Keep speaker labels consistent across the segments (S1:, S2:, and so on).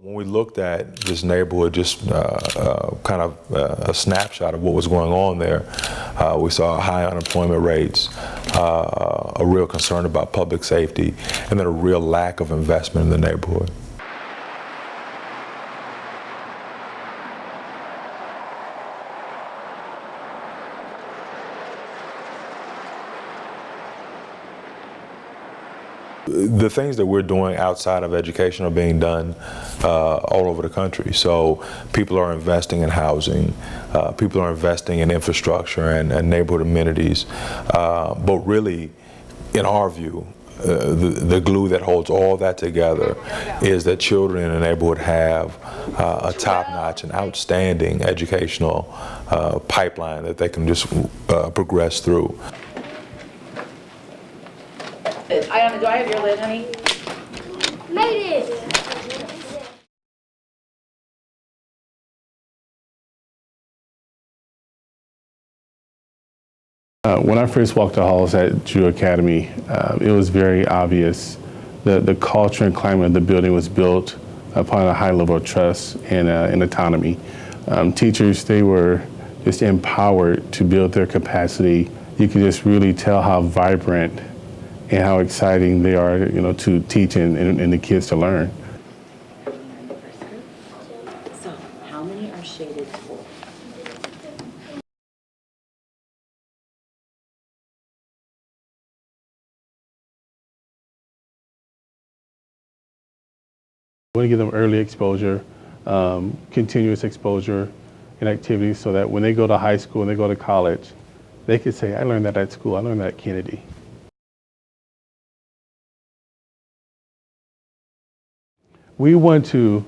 S1: When we looked at this neighborhood, just kind of a snapshot of what was going on there, we saw high unemployment rates, a real concern about public safety, and then a real lack of investment in the neighborhood. The things that we're doing outside of education are being done all over the country. So people are investing in housing, people are investing in infrastructure and neighborhood amenities. But really, in our view, the glue that holds all that together is that children in a neighborhood have a top-notch and outstanding educational pipeline that they can just progress through.
S2: Ayana, do I have your lid, honey?
S3: Made it!
S4: When I first walked the halls at Drew Academy, it was very obvious that the culture and climate of the building was built upon a high level of trust and autonomy. Teachers, they were just empowered to build their capacity. You could just really tell how vibrant and how exciting they are, to teach and the kids to learn.
S2: So, how many are shaded full?
S4: We want to give them early exposure, continuous exposure and activities so that when they go to high school and they go to college, they could say, I learned that at school, I learned that at Kennedy. We want to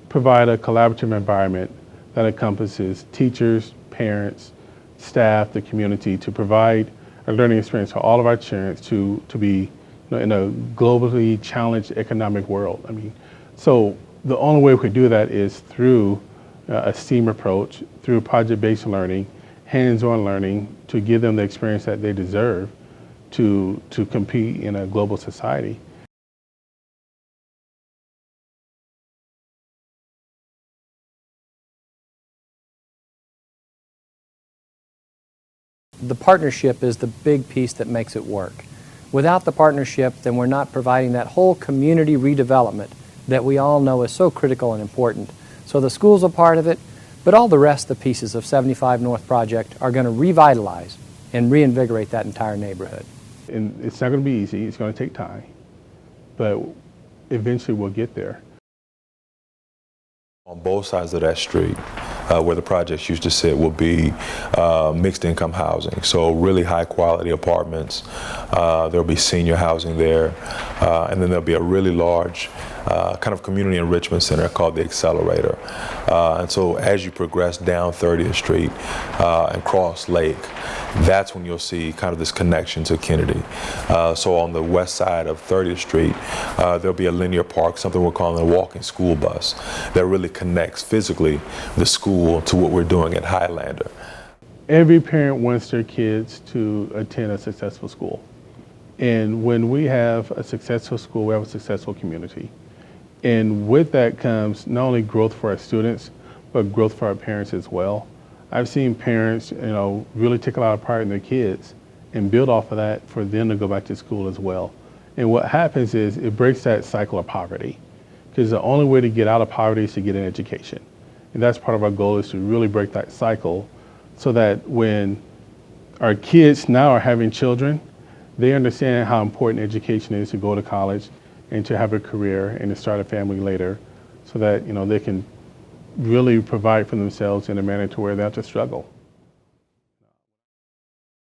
S4: provide a collaborative environment that encompasses teachers, parents, staff, the community, to provide a learning experience for all of our children to be in a globally challenged economic world. So the only way we could do that is through a STEAM approach, through project-based learning, hands-on learning, to give them the experience that they deserve to compete in a global society.
S5: The partnership is the big piece that makes it work. Without the partnership, then we're not providing that whole community redevelopment that we all know is so critical and important. So the school's a part of it, but all the rest of the pieces of 75 North Project are going to revitalize and reinvigorate that entire neighborhood.
S4: And it's not going to be easy, it's going to take time, but eventually we'll get there.
S1: On both sides of that street, where the projects used to sit, will be mixed income housing. So really high quality apartments. There'll be senior housing there. And then there'll be a really large kind of community enrichment center called the Accelerator. And so as you progress down 30th Street and cross Lake, that's when you'll see kind of this connection to Kennedy. So on the west side of 30th Street, there'll be a linear park, something we're calling a walking school bus, that really connects physically the school to what we're doing at Highlander.
S4: Every parent wants their kids to attend a successful school. And when we have a successful school, we have a successful community. And with that comes not only growth for our students, but growth for our parents as well. I've seen parents, really take a lot of pride in their kids and build off of that for them to go back to school as well. And what happens is it breaks that cycle of poverty, because the only way to get out of poverty is to get an education. And that's part of our goal, is to really break that cycle so that when our kids now are having children, they understand how important education is to go to college and to have a career and to start a family later, so that they can really provide for themselves in a manner to where they have to struggle.